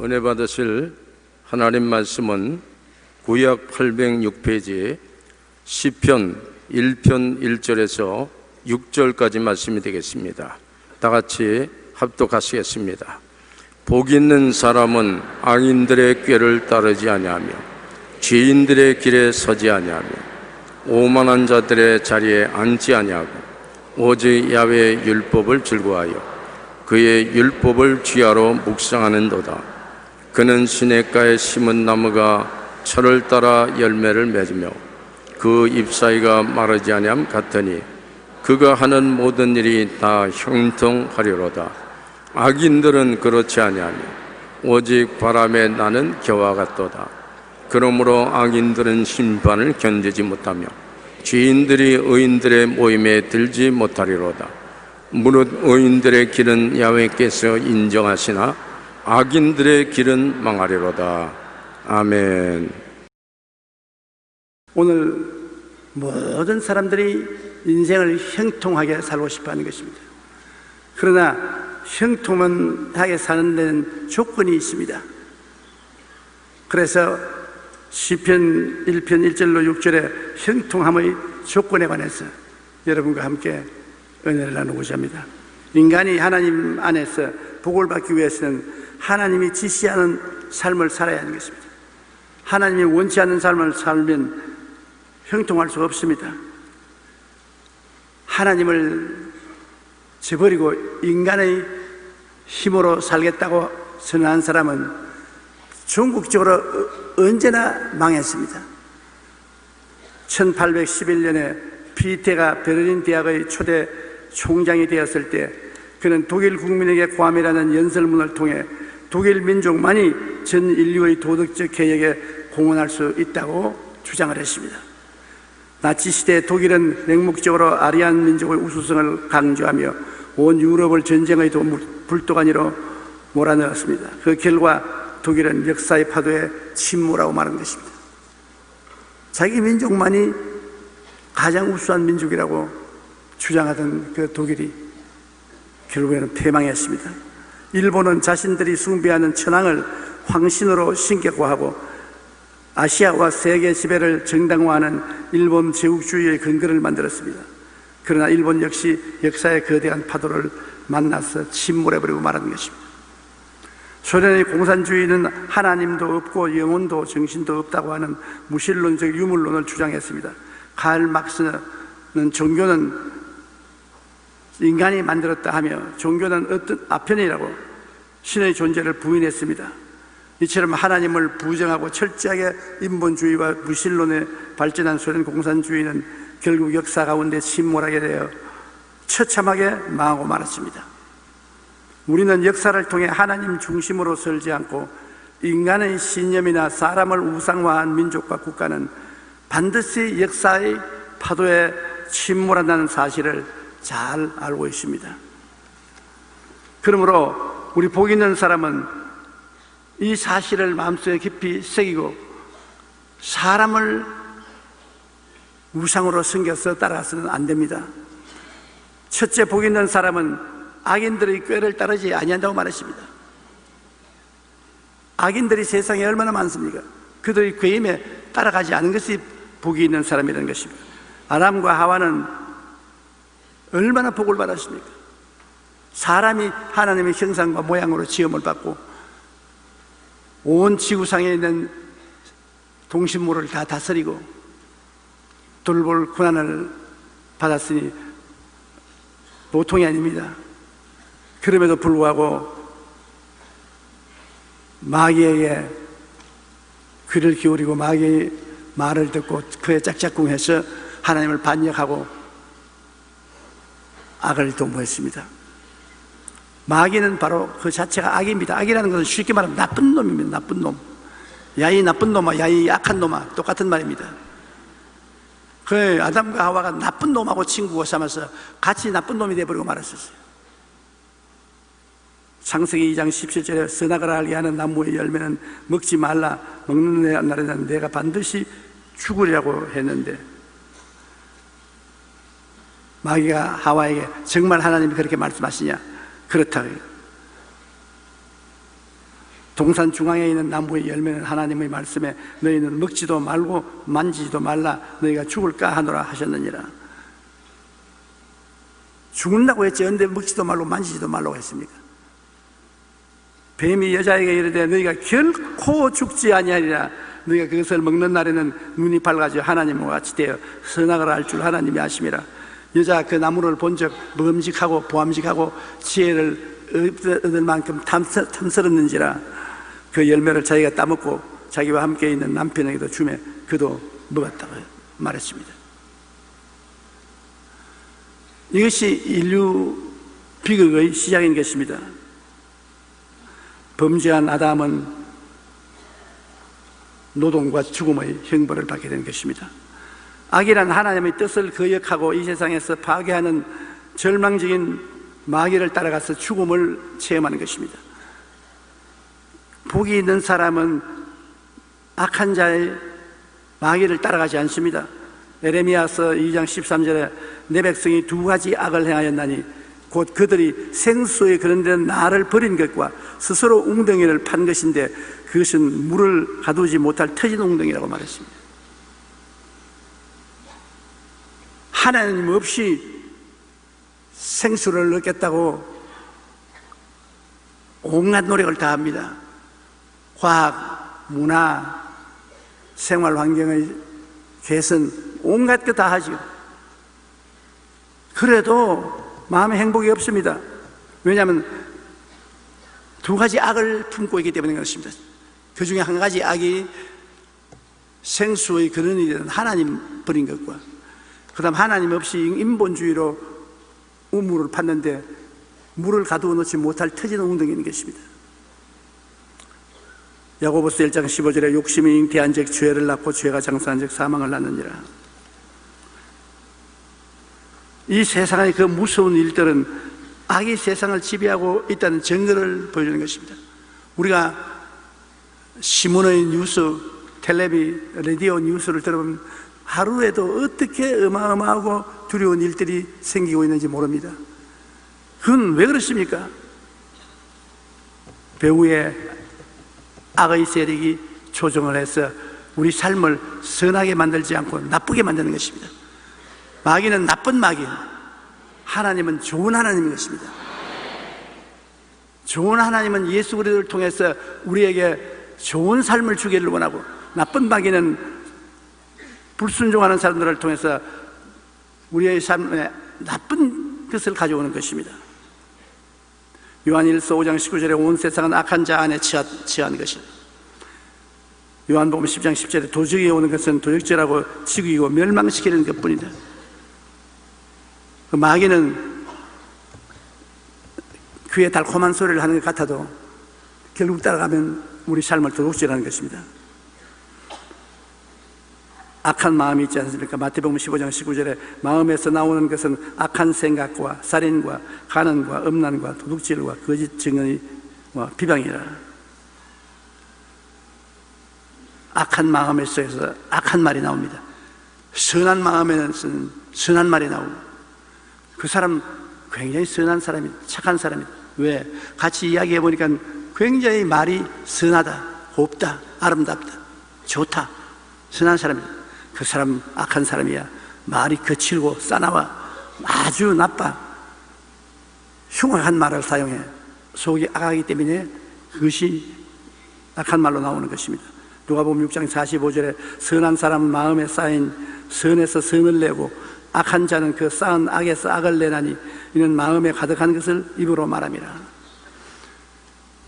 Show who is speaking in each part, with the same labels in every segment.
Speaker 1: 은혜 받으실 하나님 말씀은 구약 806페이지 시편 1편 1절에서 6절까지 말씀이 되겠습니다. 다 같이 합독하시겠습니다. 복 있는 사람은 악인들의 꾀를 따르지 아니하며 죄인들의 길에 서지 아니하며 오만한 자들의 자리에 앉지 아니하고 오직 야훼의 율법을 즐거워하여 그의 율법을 주야로 묵상하는도다. 그는 시냇가에 심은 나무가 철을 따라 열매를 맺으며 그 잎사이가 마르지 아니함 같으니 그가 하는 모든 일이 다 형통하리로다. 악인들은 그렇지 아니하며 오직 바람에 나는 겨와 같도다. 그러므로 악인들은 심판을 견디지 못하며 죄인들이 의인들의 모임에 들지 못하리로다. 무릇 의인들의 길은 야훼께서 인정하시나 악인들의 길은 망하리로다. 아멘.
Speaker 2: 오늘 모든 사람들이 인생을 형통하게 살고 싶어 하는 것입니다. 그러나 형통하게 사는 데는 조건이 있습니다. 그래서 시편 1편 1절로 6절에 형통함의 조건에 관해서 여러분과 함께 은혜를 나누고자 합니다. 인간이 하나님 안에서 복을 받기 위해서는 하나님이 지시하는 삶을 살아야 하는 것입니다. 하나님이 원치 않는 삶을 살면 형통할 수 없습니다. 하나님을 저버리고 인간의 힘으로 살겠다고 선언한 사람은 전국적으로 언제나 망했습니다. 1811년에 피테가 베를린 대학의 초대 총장이 되었을 때 그는 독일 국민에게 고함이라는 연설문을 통해 독일 민족만이 전 인류의 도덕적 개혁에 공헌할 수 있다고 주장을 했습니다. 나치 시대 독일은 맹목적으로 아리안 민족의 우수성을 강조하며 온 유럽을 전쟁의 불도가니로 몰아넣었습니다. 그 결과 독일은 역사의 파도에 침몰하고 마는 것입니다. 자기 민족만이 가장 우수한 민족이라고 주장하던 그 독일이 결국에는 패망했습니다. 일본은 자신들이 숭배하는 천황을 황신으로 신격화하고 아시아와 세계 지배를 정당화하는 일본 제국주의의 근거를 만들었습니다. 그러나 일본 역시 역사의 거대한 파도를 만나서 침몰해버리고 말하는 것입니다. 소련의 공산주의는 하나님도 없고 영혼도 정신도 없다고 하는 무신론적 유물론을 주장했습니다. 칼 막스는 종교는 인간이 만들었다 하며 종교는 어떤 아편이라고 신의 존재를 부인했습니다. 이처럼 하나님을 부정하고 철저하게 인본주의와 무신론에 발전한 소련 공산주의는 결국 역사 가운데 침몰하게 되어 처참하게 망하고 말았습니다. 우리는 역사를 통해 하나님 중심으로 설지 않고 인간의 신념이나 사람을 우상화한 민족과 국가는 반드시 역사의 파도에 침몰한다는 사실을 잘 알고 있습니다. 그러므로 우리 복 있는 사람은 이 사실을 마음속에 깊이 새기고 사람을 우상으로 섬겨서 따라서는 안 됩니다. 첫째, 복 있는 사람은 악인들의 꾀를 따르지 아니한다고 말했습니다. 악인들이 세상에 얼마나 많습니까? 그들의 꾀임에 따라가지 않은 것이 복이 있는 사람이라는 것입니다. 아담과 하와는 얼마나 복을 받았습니까? 사람이 하나님의 형상과 모양으로 지음을 받고 온 지구상에 있는 동식물을 다 다스리고 돌볼 고난을 받았으니 보통이 아닙니다. 그럼에도 불구하고 마귀에게 귀를 기울이고 마귀의 말을 듣고 그에 짝짝꿍해서 하나님을 반역하고 악을 도모했습니다. 마귀는 바로 그 자체가 악입니다. 악이라는 것은 쉽게 말하면 나쁜 놈입니다. 나쁜 놈. 야 이 나쁜 놈아, 야 이 악한 놈아, 똑같은 말입니다. 그 아담과 하와가 나쁜 놈하고 친구가 삼아서 같이 나쁜 놈이 되어버리고 말았었어요. 창세기 2장 17절에 선악을 알게 하는 나무의 열매는 먹지 말라, 먹는 날에는 내가 반드시 죽으리라고 했는데 마귀가 하와에게 정말 하나님이 그렇게 말씀하시냐? 그렇다고요. 동산 중앙에 있는 나무의 열매는 하나님의 말씀에 너희는 먹지도 말고 만지지도 말라 너희가 죽을까 하노라 하셨느니라. 죽는다고 했지 언제 먹지도 말고 만지지도 말라고 했습니까? 뱀이 여자에게 이르되 너희가 결코 죽지 아니하리라. 너희가 그것을 먹는 날에는 눈이 밝아져 하나님과 같이 되어 선악을 알 줄 하나님이 아심이라. 여자가 그 나무를 본즉 먹음직하고 보암직하고 지혜를 얻을 만큼 탐스럽는지라. 그 열매를 자기가 따먹고 자기와 함께 있는 남편에게도 주매 그도 먹었다고 말했습니다. 이것이 인류 비극의 시작인 것입니다. 범죄한 아담은 노동과 죽음의 형벌을 받게 된 것입니다. 악이란 하나님의 뜻을 거역하고 이 세상에서 파괴하는 절망적인 마귀를 따라가서 죽음을 체험하는 것입니다. 복이 있는 사람은 악한 자의 마귀를 따라가지 않습니다. 에레미야서 2장 13절에 내 백성이 두 가지 악을 행하였나니 곧 그들이 생수에 그런 데 나를 버린 것과 스스로 웅덩이를 판 것인데 그것은 물을 가두지 못할 터진 웅덩이라고 말했습니다. 하나님 없이 생수를 얻겠다고 온갖 노력을 다합니다. 과학, 문화, 생활 환경의 개선, 온갖 것 다 하죠. 그래도 마음에 행복이 없습니다. 왜냐하면 두 가지 악을 품고 있기 때문에 그렇습니다. 그 중에 한 가지 악이 생수의 근원이 되는 하나님 버린 것과 그 다음 하나님 없이 인본주의로 우물을 팠는데 물을 가두어 놓지 못할 터지는 웅덩이인 것입니다. 야고보서 1장 15절에 욕심이 잉태한 즉 죄를 낳고 죄가 장사한 즉 사망을 낳느니라. 이 세상의 그 무서운 일들은 악이 세상을 지배하고 있다는 증거를 보여주는 것입니다. 우리가 신문의 뉴스, 텔레비, 라디오 뉴스를 들어보면 하루에도 어떻게 어마어마하고 두려운 일들이 생기고 있는지 모릅니다. 그건 왜 그렇습니까? 배후에 악의 세력이 조종을 해서 우리 삶을 선하게 만들지 않고 나쁘게 만드는 것입니다. 마귀는 나쁜 마귀, 하나님은 좋은 하나님인 것입니다. 좋은 하나님은 예수 그리스도를 통해서 우리에게 좋은 삶을 주기를 원하고, 나쁜 마귀는 불순종하는 사람들을 통해서 우리의 삶에 나쁜 것을 가져오는 것입니다. 요한일서 5장 19절에 온 세상은 악한 자 안에 처한 것입니다. 요한복음 10장 10절에 도적이 오는 것은 도적질하고 죽이고 멸망시키는 것뿐이다. 그 마귀는 귀에 달콤한 소리를 하는 것 같아도 결국 따라가면 우리 삶을 도둑질하는 것입니다. 악한 마음이 있지 않습니까? 마태복음 15장 19절에 마음에서 나오는 것은 악한 생각과 살인과 간음과 음란과 도둑질과 거짓 증언과 비방이라. 악한 마음에서 악한 말이 나옵니다. 선한 마음에는 선한 말이 나오고, 그 사람 굉장히 선한 사람이다, 착한 사람이다. 왜? 같이 이야기해 보니까 굉장히 말이 선하다, 곱다, 아름답다, 좋다, 선한 사람이다. 그 사람 악한 사람이야. 말이 거칠고 싸나워 아주 나빠, 흉악한 말을 사용해. 속이 악하기 때문에 그것이 악한 말로 나오는 것입니다. 누가복음 6장 45절에 선한 사람은 마음에 쌓인 선에서 선을 내고 악한 자는 그 쌓은 악에서 악을 내나니 이는 마음에 가득한 것을 입으로 말함이라.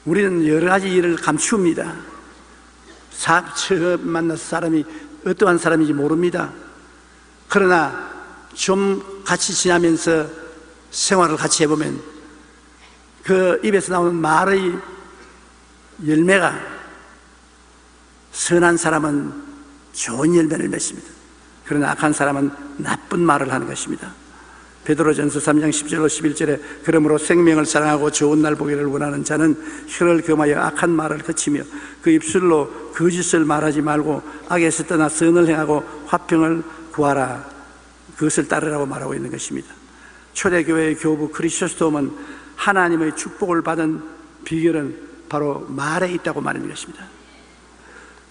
Speaker 2: 우리는 여러 가지 일을 감추옵니다. 처음 만나서 사람이 어떠한 사람인지 모릅니다. 그러나 좀 같이 지나면서 생활을 같이 해보면 그 입에서 나오는 말의 열매가, 선한 사람은 좋은 열매를 맺습니다. 그러나 악한 사람은 나쁜 말을 하는 것입니다. 베드로전서 3장 10절로 11절에 그러므로 생명을 사랑하고 좋은 날 보기를 원하는 자는 혀를 금하여 악한 말을 그치며 그 입술로 거짓을 말하지 말고 악에서 떠나 선을 행하고 화평을 구하라. 그것을 따르라고 말하고 있는 것입니다. 초대교회의 교부 크리소스톰은 하나님의 축복을 받은 비결은 바로 말에 있다고 말하는 것입니다.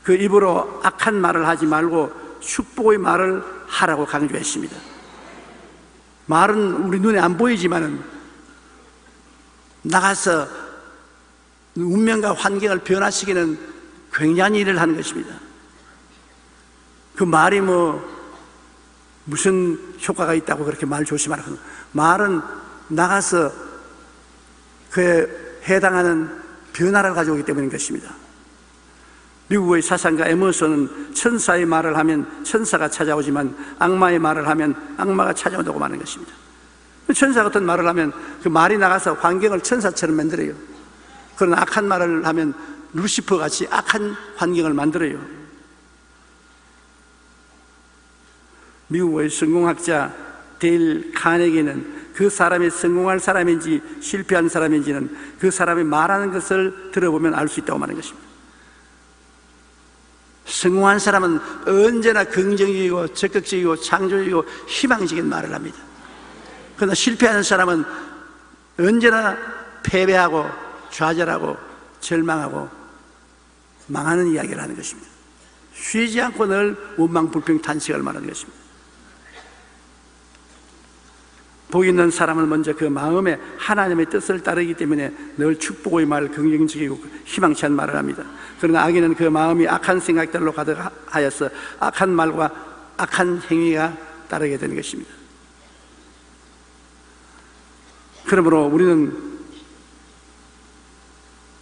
Speaker 2: 그 입으로 악한 말을 하지 말고 축복의 말을 하라고 강조했습니다. 말은 우리 눈에 안 보이지만은 나가서 운명과 환경을 변화시키는 굉장한 일을 하는 것입니다. 그 말이 무슨 효과가 있다고 그렇게 말 조심하라고. 말은 나가서 그에 해당하는 변화를 가져오기 때문인 것입니다. 미국의 사상가 에머슨은 천사의 말을 하면 천사가 찾아오지만 악마의 말을 하면 악마가 찾아온다고 말하는 것입니다. 천사 같은 말을 하면 그 말이 나가서 환경을 천사처럼 만들어요. 그러나 악한 말을 하면 루시퍼 같이 악한 환경을 만들어요. 미국의 성공학자 데일 카네기는 그 사람이 성공할 사람인지 실패한 사람인지는 그 사람이 말하는 것을 들어보면 알 수 있다고 말하는 것입니다. 성공한 사람은 언제나 긍정적이고 적극적이고 창조적이고 희망적인 말을 합니다. 그러나 실패하는 사람은 언제나 패배하고 좌절하고 절망하고 망하는 이야기를 하는 것입니다. 쉬지 않고 늘 원망불평 탄식을 말하는 것입니다. 복 있는 사람은 먼저 그 마음에 하나님의 뜻을 따르기 때문에 늘 축복의 말, 긍정적이고 희망찬 말을 합니다. 그러나 악인은 그 마음이 악한 생각들로 가득하여서 악한 말과 악한 행위가 따르게 되는 것입니다. 그러므로 우리는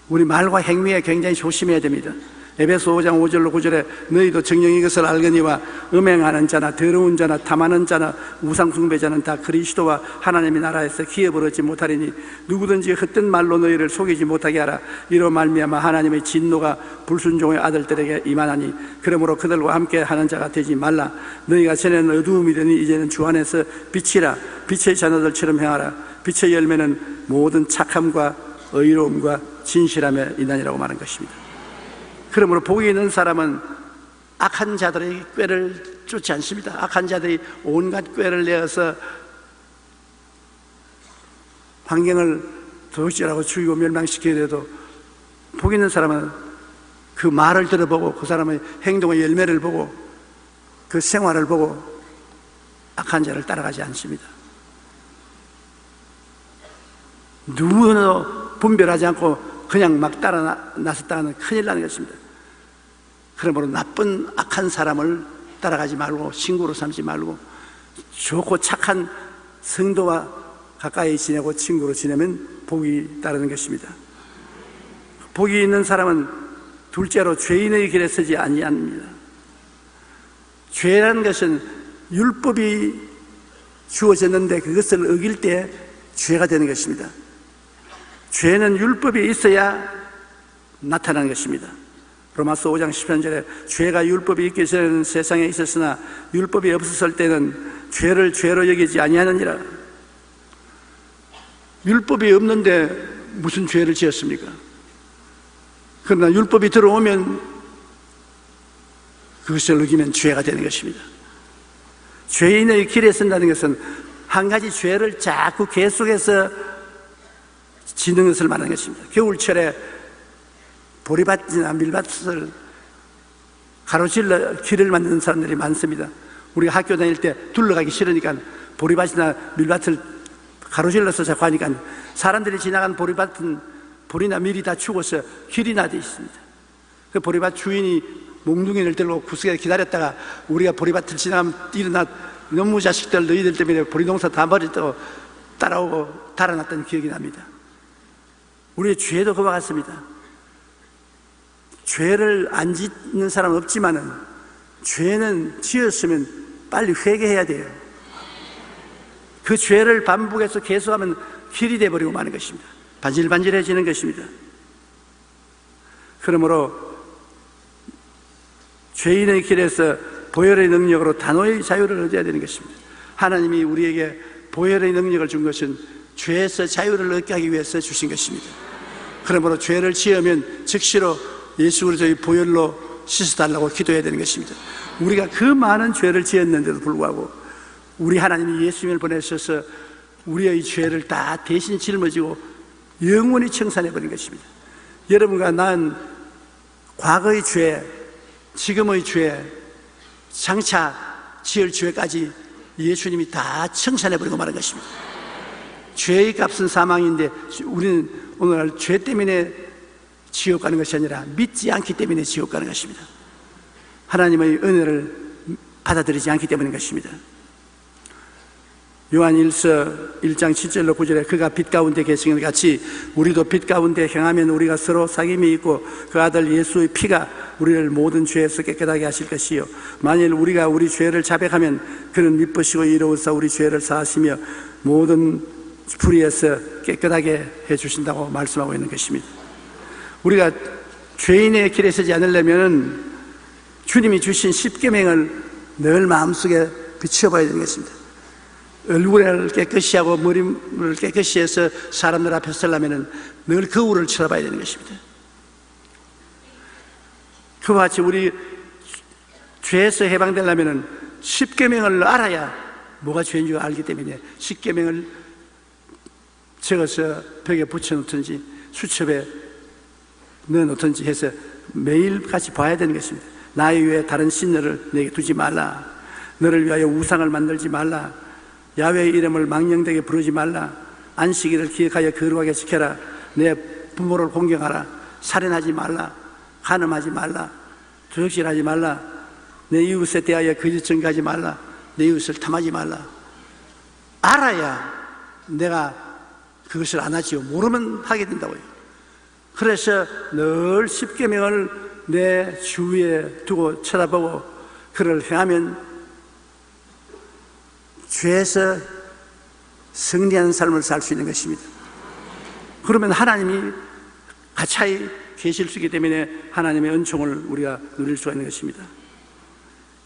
Speaker 2: 우리 말과 행위에 굉장히 조심해야 됩니다. 에베소 5장 5절로 9절에 너희도 정녕 이것을 알거니와 음행하는 자나 더러운 자나 탐하는 자나 우상 숭배자는 다 그리스도와 하나님의 나라에서 기업을 얻지 못하리니 누구든지 헛된 말로 너희를 속이지 못하게 하라. 이로 말미암아 하나님의 진노가 불순종의 아들들에게 임하나니 그러므로 그들과 함께 하는 자가 되지 말라. 너희가 전에는 어두움이더니 이제는 주 안에서 빛이라. 빛의 자녀들처럼 행하라. 빛의 열매는 모든 착함과 의로움과 진실함에 있나니라고 말한 것입니다. 그러므로 복이 있는 사람은 악한 자들의 꾀를 쫓지 않습니다. 악한 자들이 온갖 꾀를 내어서 환경을 도적질하고 죽이고 멸망시키더라도 복 있는 사람은 그 말을 들어보고 그 사람의 행동의 열매를 보고 그 생활을 보고 악한 자를 따라가지 않습니다. 누구도 분별하지 않고 그냥 막 따라 나섰다가는 큰일 나는 것입니다. 그러므로 나쁜 악한 사람을 따라가지 말고 친구로 삼지 말고 좋고 착한 성도와 가까이 지내고 친구로 지내면 복이 따르는 것입니다. 복이 있는 사람은 둘째로 죄인의 길에 서지 아니합니다. 죄라는 것은 율법이 주어졌는데 그것을 어길 때 죄가 되는 것입니다. 죄는 율법이 있어야 나타나는 것입니다. 로마서 5장 10절에 죄가 율법이 있기 전에는 세상에 있었으나 율법이 없었을 때는 죄를 죄로 여기지 아니하느니라. 율법이 없는데 무슨 죄를 지었습니까? 그러나 율법이 들어오면 그것을 어기면 죄가 되는 것입니다. 죄인의 길에 선다는 것은 한 가지 죄를 자꾸 계속해서 짓는 것을 말하는 것입니다. 겨울철에 보리밭이나 밀밭을 가로질러 길을 만드는 사람들이 많습니다. 우리가 학교 다닐 때 둘러가기 싫으니까 보리밭이나 밀밭을 가로질러서 자꾸 하니까 사람들이 지나간 보리밭은 보리나 밀이 다 죽어서 길이 나돼 있습니다. 그 보리밭 주인이 몽둥이를 들고 구석에 기다렸다가 우리가 보리밭을 지나가면 일어나 너무 자식들 너희들 때문에 보리농사 다 버렸다고 따라오고 달아났던 기억이 납니다. 우리의 죄도 그와 같습니다. 죄를 안 짓는 사람은 없지만은 죄는 지었으면 빨리 회개해야 돼요. 그 죄를 반복해서 계속하면 길이 돼버리고 마는 것입니다. 반질반질해지는 것입니다. 그러므로 죄인의 길에서 보혈의 능력으로 단호의 자유를 얻어야 되는 것입니다. 하나님이 우리에게 보혈의 능력을 준 것은 죄에서 자유를 얻게 하기 위해서 주신 것입니다. 그러므로 죄를 지으면 즉시로 예수 그리스도의 보혈로 씻어달라고 기도해야 되는 것입니다. 우리가 그 많은 죄를 지었는데도 불구하고 우리 하나님이 예수님을 보내셔서 우리의 죄를 다 대신 짊어지고 영원히 청산해버린 것입니다. 여러분과 난 과거의 죄, 지금의 죄, 장차 지을 죄까지 예수님이 다 청산해버리고 말한 것입니다. 죄의 값은 사망인데 우리는 오늘날 죄 때문에 지옥 가는 것이 아니라 믿지 않기 때문에 지옥 가는 것입니다. 하나님의 은혜를 받아들이지 않기 때문인 것입니다. 요한 1서 1장 7절로 9절에 그가 빛 가운데 계신 것 같이 우리도 빛 가운데 행하면 우리가 서로 사귐이 있고 그 아들 예수의 피가 우리를 모든 죄에서 깨끗하게 하실 것이요 만일 우리가 우리 죄를 자백하면 그는 미쁘시고 이로우사 우리 죄를 사하시며 모든 불의에서 깨끗하게 해주신다고 말씀하고 있는 것입니다. 우리가 죄인의 길에 서지 않으려면 주님이 주신 십계명을 늘 마음속에 비춰봐야 되는 것입니다. 얼굴을 깨끗이 하고 머리를 깨끗이 해서 사람들 앞에 서려면 늘 거울을 쳐다봐야 되는 것입니다. 그와 같이 우리 죄에서 해방되려면 십계명을 알아야 뭐가 죄인 줄 알기 때문에 십계명을 적어서 벽에 붙여놓든지 수첩에 넣어놓든지 해서 매일같이 봐야 되는 것입니다. 나의 외에 다른 신들을 내게 두지 말라. 너를 위하여 우상을 만들지 말라. 야훼의 이름을 망령되게 부르지 말라. 안식일을 기억하여 거룩하게 지켜라. 내 부모를 공경하라. 살인하지 말라. 간음하지 말라. 도적질하지 말라. 내 이웃에 대하여 거짓 증거하지 말라. 내 이웃을 탐하지 말라. 알아야 내가 그것을 안 하지요. 모르면 하게 된다고요. 그래서 늘 십계명을 내 주위에 두고 쳐다보고 그를 행하면 죄에서 승리하는 삶을 살 수 있는 것입니다. 그러면 하나님이 가차히 계실 수 있기 때문에 하나님의 은총을 우리가 누릴 수가 있는 것입니다.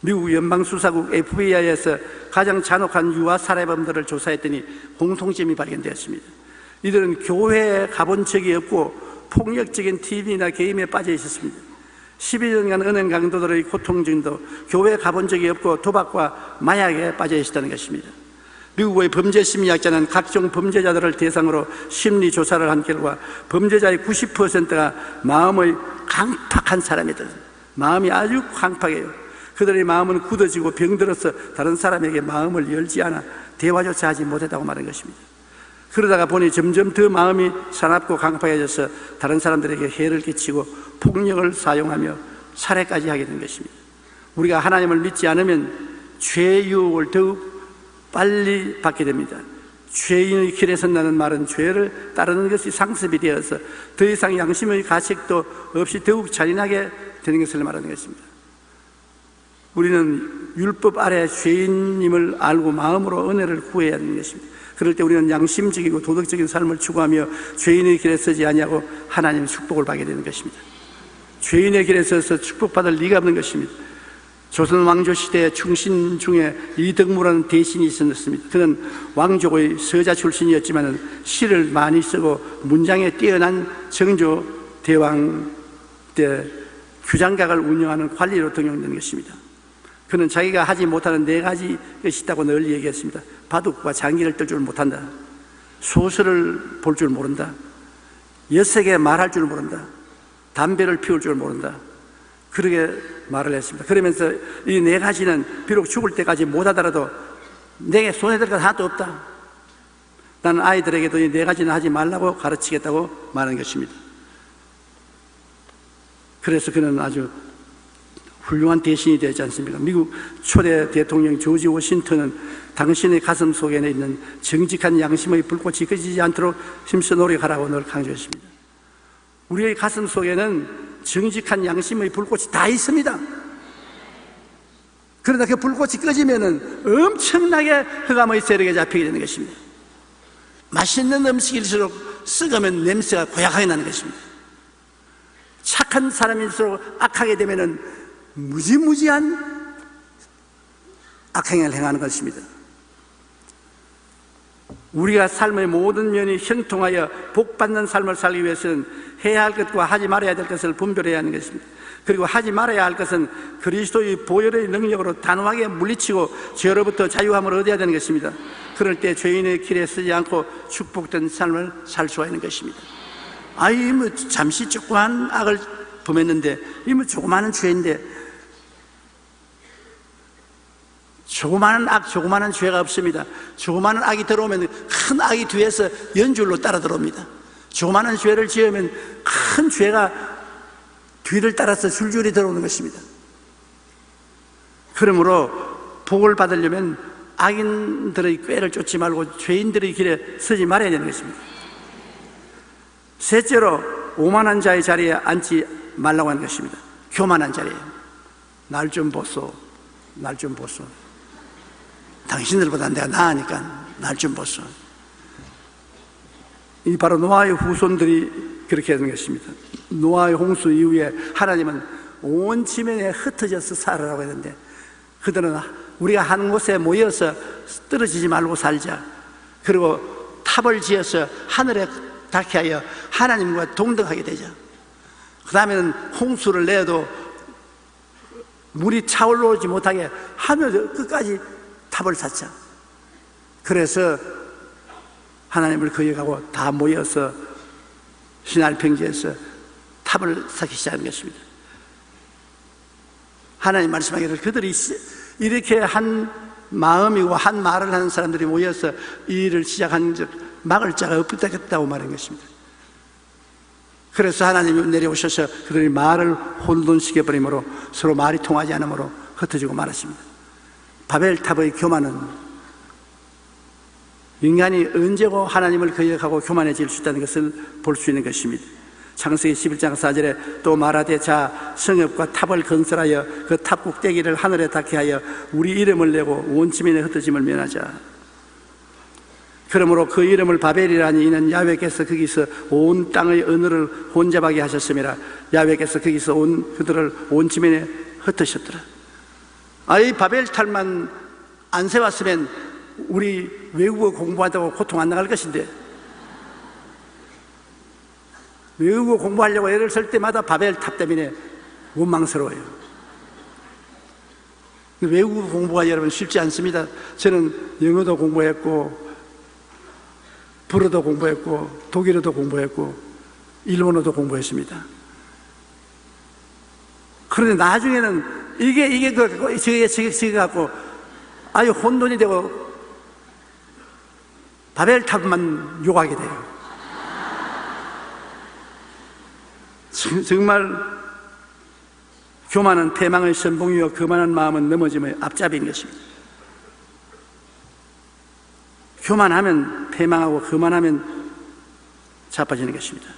Speaker 2: 미국 연방수사국 FBI에서 가장 잔혹한 유아 살해범들을 조사했더니 공통점이 발견되었습니다. 이들은 교회에 가본 적이 없고 폭력적인 TV나 게임에 빠져 있었습니다. 12년간 은행 강도들의 고통중도 교회에 가본 적이 없고 도박과 마약에 빠져 있었다는 것입니다. 미국의 범죄심리학자는 각종 범죄자들을 대상으로 심리조사를 한 결과 범죄자의 90%가 마음의 강팍한 사람이다. 마음이 아주 강팍해요. 그들의 마음은 굳어지고 병들어서 다른 사람에게 마음을 열지 않아 대화조차 하지 못했다고 말한 것입니다. 그러다가 보니 점점 더 마음이 사납고 강팍해져서 다른 사람들에게 해를 끼치고 폭력을 사용하며 살해까지 하게 된 것입니다. 우리가 하나님을 믿지 않으면 죄의 유혹을 더욱 빨리 받게 됩니다. 죄인의 길에 선다는 말은 죄를 따르는 것이 상습이 되어서 더 이상 양심의 가책도 없이 더욱 잔인하게 되는 것을 말하는 것입니다. 우리는 율법 아래 죄인임을 알고 마음으로 은혜를 구해야 하는 것입니다. 그럴 때 우리는 양심적이고 도덕적인 삶을 추구하며 죄인의 길에 서지 아니하고 하나님의 축복을 받게 되는 것입니다. 죄인의 길에 서서 축복받을 리가 없는 것입니다. 조선 왕조 시대에 충신 중에 이덕무라는 대신이 있었습니다. 그는 왕족의 서자 출신이었지만 시를 많이 쓰고 문장에 뛰어난 정조 대왕 때 규장각을 운영하는 관리로 등용된 것입니다. 그는 자기가 하지 못하는 4가지 것이 있다고 늘 얘기했습니다. 바둑과 장기를 뜰 줄 못한다. 소설을 볼 줄 모른다. 여색에 말할 줄 모른다. 담배를 피울 줄 모른다. 그렇게 말을 했습니다. 그러면서 이 4가지는 비록 죽을 때까지 못하더라도 내게 손에 들어가 하나도 없다. 나는 아이들에게도 이 4가지는 하지 말라고 가르치겠다고 말한 것입니다. 그래서 그는 아주 훌륭한 대신이 되지 않습니까? 미국 초대 대통령 조지 워싱턴은 당신의 가슴 속에 있는 정직한 양심의 불꽃이 꺼지지 않도록 힘써 노력하라고 늘 강조했습니다. 우리의 가슴 속에는 정직한 양심의 불꽃이 다 있습니다. 그러나 그 불꽃이 꺼지면은 엄청나게 흑암의 세력에 잡히게 되는 것입니다. 맛있는 음식일수록 썩으면 냄새가 고약하게 나는 것입니다. 착한 사람일수록 악하게 되면은 무지무지한 악행을 행하는 것입니다. 우리가 삶의 모든 면이 형통하여 복받는 삶을 살기 위해서는 해야 할 것과 하지 말아야 될 것을 분별해야 하는 것입니다. 그리고 하지 말아야 할 것은 그리스도의 보혈의 능력으로 단호하게 물리치고 죄로부터 자유함을 얻어야 되는 것입니다. 그럴 때 죄인의 길에 서지 않고 축복된 삶을 살 수가 있는 것입니다. 아이 뭐 잠시 조그만 악을 범했는데 이 뭐 조그마한 죄인데, 조그마한 죄가 없습니다. 조그마한 악이 들어오면 큰 악이 뒤에서 연줄로 따라 들어옵니다. 조그마한 죄를 지으면 큰 죄가 뒤를 따라서 줄줄이 들어오는 것입니다. 그러므로 복을 받으려면 악인들의 꾀를 쫓지 말고 죄인들의 길에 서지 말아야 되는 것입니다. 셋째로, 오만한 자의 자리에 앉지 말라고 하는 것입니다. 교만한 자리에. 날 좀 보소, 날 좀 보소. 당신들보다 내가 나으니까 날 좀 보소. 이 바로 노아의 후손들이 그렇게 하는 것입니다. 노아의 홍수 이후에 하나님은 온 지면에 흩어져서 살아라고 했는데, 그들은 우리가 한 곳에 모여서 떨어지지 말고 살자, 그리고 탑을 지어서 하늘에 닿게 하여 하나님과 동등하게 되자. 그 다음에는 홍수를 내어도 물이 차올라오지 못하게 하늘 끝까지 탑을 쌓자. 그래서 하나님을 거역하고 다 모여서 시날 평지에서 탑을 쌓기 시작한 것입니다. 하나님 말씀하기를 그들이 이렇게 한 마음이고 한 말을 하는 사람들이 모여서 이 일을 시작한 즉 막을 자가 없겠다고 말한 것입니다. 그래서 하나님이 내려오셔서 그들이 말을 혼돈시켜버리므로 서로 말이 통하지 않으므로 흩어지고 말았습니다. 바벨탑의 교만은 인간이 언제고 하나님을 거역하고 교만해질 수 있다는 것을 볼 수 있는 것입니다. 창세기 11장 4절에 또 말하되 자 성읍과 탑을 건설하여 그 탑 꼭대기를 하늘에 닿게 하여 우리 이름을 내고 온 지면에 흩어짐을 면하자. 그러므로 그 이름을 바벨이라니 이는 야훼께서 거기서 온 땅의 언어를 혼잡하게 하셨음이라. 야훼께서 거기서 그들을 온 지면에 흩으셨더라. 이 바벨탑만 안 세웠으면 우리 외국어 공부하다고 고통 안 나갈 것인데, 외국어 공부하려고 애를 쓸 때마다 바벨탑 때문에 원망스러워요. 외국어 공부가 여러분 쉽지 않습니다. 저는 영어도 공부했고 불어도 공부했고 독일어도 공부했고 일본어도 공부했습니다. 그런데 나중에는 이게 저게 갖고 아주 혼돈이 되고 바벨탑만 욕하게 돼요. 정말 교만은 패망의 선봉이요 거만한 마음은 넘어짐의 앞잡이인 것입니다. 교만하면 패망하고 거만하면 자빠지는 것입니다.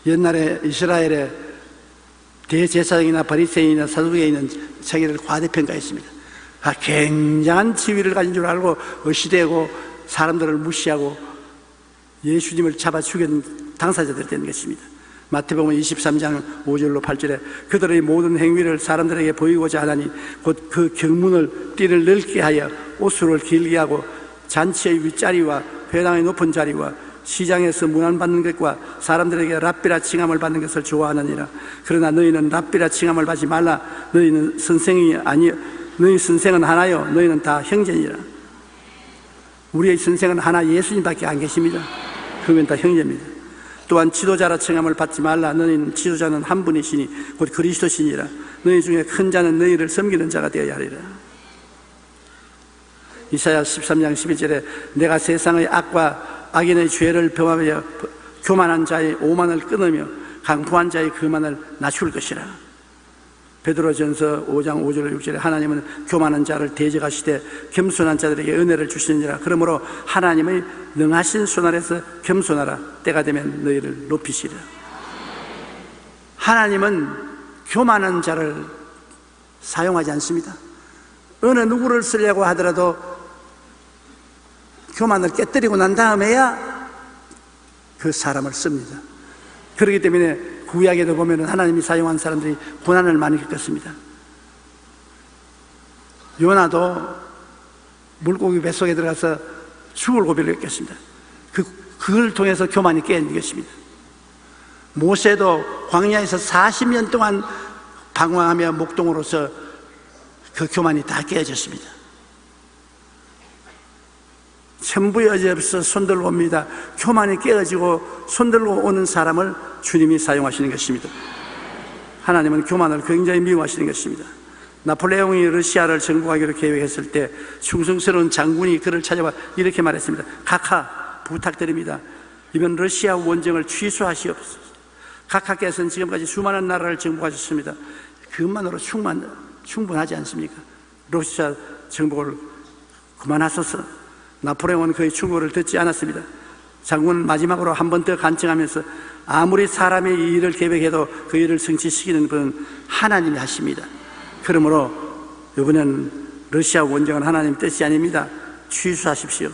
Speaker 2: 옛날에 이스라엘에 대제사장이나 바리새인이나 사두개인은 자기를 과대평가했습니다. 굉장한 지위를 가진 줄 알고 의시되고 사람들을 무시하고 예수님을 잡아 죽인 당사자들이 되는 것입니다. 마태복음 23장 5절로 8절에 그들의 모든 행위를 사람들에게 보이고자 하다니 곧 그 경문을 띠를 넓게 하여 옷수를 길게 하고 잔치의 윗자리와 회당의 높은 자리와 시장에서 문안받는 것과 사람들에게 랍비라 칭함을 받는 것을 좋아하느니라. 그러나 너희는 랍비라 칭함을 받지 말라. 너희는 선생이 아니요 너희 선생은 하나요 너희는 다 형제니라. 우리의 선생은 하나 예수님밖에 안 계십니다. 그러면 다 형제입니다. 또한 지도자라 칭함을 받지 말라. 너희는 지도자는 한 분이시니 곧 그리스도시니라. 너희 중에 큰 자는 너희를 섬기는 자가 되어야 하리라. 이사야 13장 11절에 내가 세상의 악과 악인의 죄를 범하며 교만한 자의 오만을 끊으며 강포한 자의 거만을 낮출 것이라. 베드로전서 5장 5절 6절에 하나님은 교만한 자를 대적하시되 겸손한 자들에게 은혜를 주시느니라. 그러므로 하나님의 능하신 손 아래서 겸손하라. 때가 되면 너희를 높이시리라. 하나님은 교만한 자를 사용하지 않습니다. 어느 누구를 쓰려고 하더라도 교만을 깨뜨리고 난 다음에야 그 사람을 씁니다. 그렇기 때문에 구약에도 보면 하나님이 사용한 사람들이 고난을 많이 겪었습니다. 요나도 물고기 뱃속에 들어가서 죽을 고비를 겪었습니다. 그걸 통해서 교만이 깨진 것입니다. 모세도 광야에서 40년 동안 방황하며 목동으로서 그 교만이 다 깨졌습니다. 전부 여지없어 손들고 옵니다. 교만이 깨어지고 손들고 오는 사람을 주님이 사용하시는 것입니다. 하나님은 교만을 굉장히 미워하시는 것입니다. 나폴레옹이 러시아를 정복하기로 계획했을 때 충성스러운 장군이 그를 찾아와 이렇게 말했습니다. 각하, 부탁드립니다. 이번 러시아 원정을 취소하시옵소서. 각하께서는 지금까지 수많은 나라를 정복하셨습니다. 그것만으로 충분하지 않습니까? 러시아 정복을 그만하소서. 나폴레옹은 그의 충고를 듣지 않았습니다. 장군은 마지막으로 한 번 더 간청하면서 아무리 사람이 이 일을 계획해도 그 일을 성취시키는 분은 하나님이 하십니다. 그러므로 이번엔 러시아 원정은 하나님 뜻이 아닙니다. 취소하십시오.